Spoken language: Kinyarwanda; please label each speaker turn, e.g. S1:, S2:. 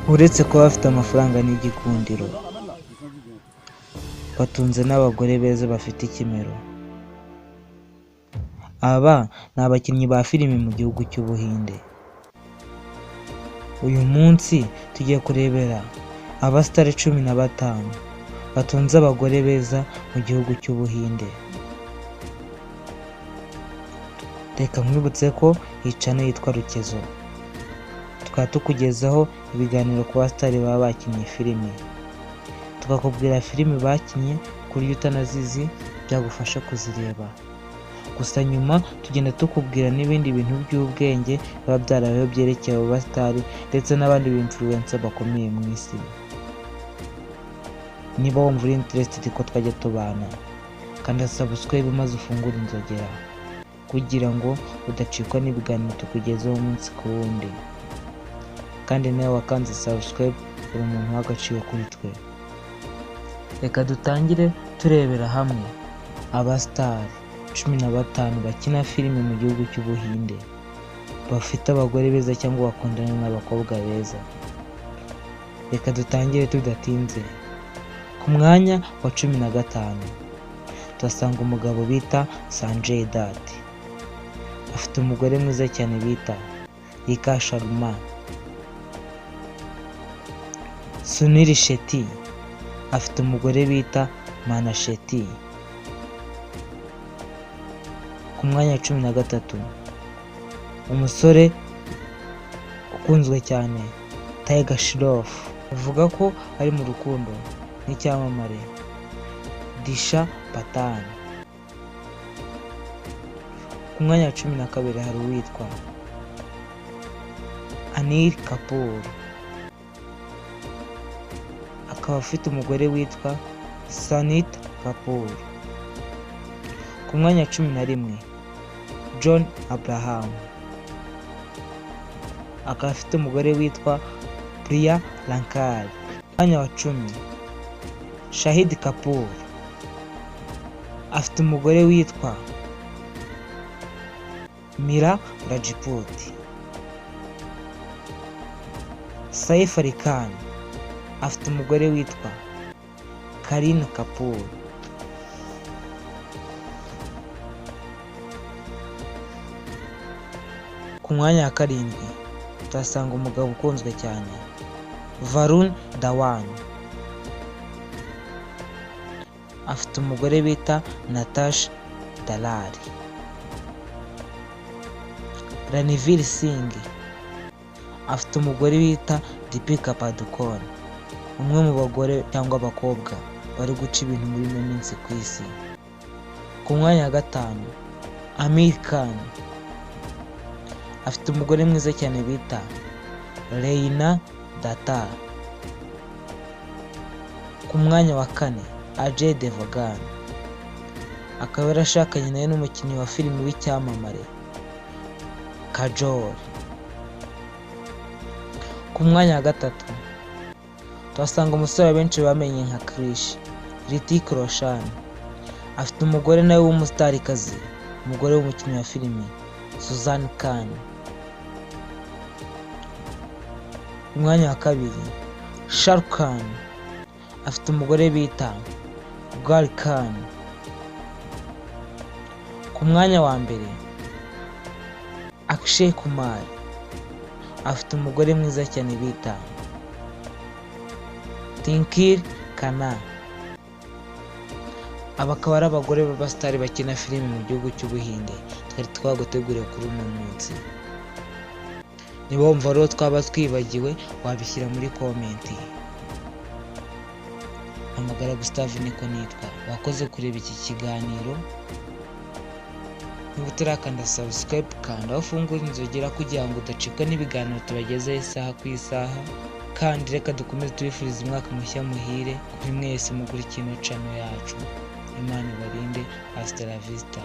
S1: uretse kuba bafite amafaranga n'igikundiro, batunze n'abagore beza bafite ikimero. Aba ni abakinnyi ba filimi mu gihugu cy'Ubuhinde. Uyu munsi tugiye kurebera abasitari 15 batunze abagore beza mu gihugu cy'Ubuhinde. Reka mwibutse ko iyi channel yitwa Rukezo. Tukaba tukugezaho ibiganiro ku basitari baba bakinnye filimi, tukakubwira filimi bakinnye ku buryo utanazizi byagufasha kuzireba. Gusa nyuma tugenda tukubwira n'ibindi bintu by'ubwenge biba byarabayeho byerekeye abo basitari ndetse n'abandi influencer bakomeye mu isi. Niba wumva uri interested ko twajya tubana, kanda subscribe maze ufungure inzogera kugira ngo udacikwa n'ibiganiro tukugezaho umunsi ku wundi. Kandi nawe wakanze subscribe uri umuntu w'agaciro kuri twe. Reka dutangire turebera hamwe abasitari 15 bakina filimi mu gihugu cy'Ubuhinde bafite abagore beza cyangwa bakundana n'abakobwa beza. Reka dutangire tudatinze. Ku mwanya wa 15 tuhasanga umugabo bita Sanjay Dutt. Afite umugore mwiza cyane bita Rekha Sharma. Sunil Shetty afite umugore bita Mana Shetty. Ku mwanya wa 13 umusore ukunzwe cyane Tiger Shroff, avuga ko ari mu rukundo n'icyamamare Disha Patani. Ku mwanya wa 12 hari uwitwa Anil Kapoor, akaba afite umugore witwa Sanita Kapoor. Ku mwanya wa 11 John Abraham, akaba afite umugore witwa Priya Lankar. Ku mwanya wa 10 Shahid Kapoor, afite umugore witwa Mira Rajput. Saif Ali Khan, afite umugore witwa Kareena Kapoor. Ku mwanya wa 7 tuhasanga umugabo ukunzwe cyane Varun Dhawan, afite umugore bita Natasha Dalal. Ranveer Singh, afite umugore bita Deepika Padukone, umwe mu bagore cyangwa abakobwa bari guca ibintu muri ino minsi ku isi. Ku mwanya wa 5 Aamir Khan, afite umugore mwiza cyane bita Reina Datta. Ku mwanya wa 4 Ajay Devgan, akaba yarashakanye nawe n'umukinnyi wa filimi w'icyamamare Kajol. Ku mwanya wa 3 tuhasanga umusore benshi bamenye nka Krish, Hrithik Roshan, afite umugore nawe w'umustarikazi, umugore w'umukinnyi wa filimi Suzanne Khan. Ku mwanya wa 2 Shah Rukh Khan, afite umugore bita Gal Khan. Ku mwanya wa 1 Akshay Kumar, afite umugore mwiza cyane bita Tinkir Khanna. Aba akaba ari abagore b'abasitari bakina filimi mu gihugu cy'Ubuhinde twari twaguteguriye kuri uno munsi. Niba wumva rero twaba twibagiwe wabishyira muri komenti. Amagara Gustave niko nitwa. Wakoze kureba iki kiganiro. Niba utarakanda subscribe kanda aho ufungura inzogera kugira ngo udacikwa n'ibiganiro tubagezaho isaha ku isaha. Kandi reka dukomeze tubifuriza umwaka mushya muhire kuri mwese mugura kino channel yacu. Imana ibarinde. Hasta la vista.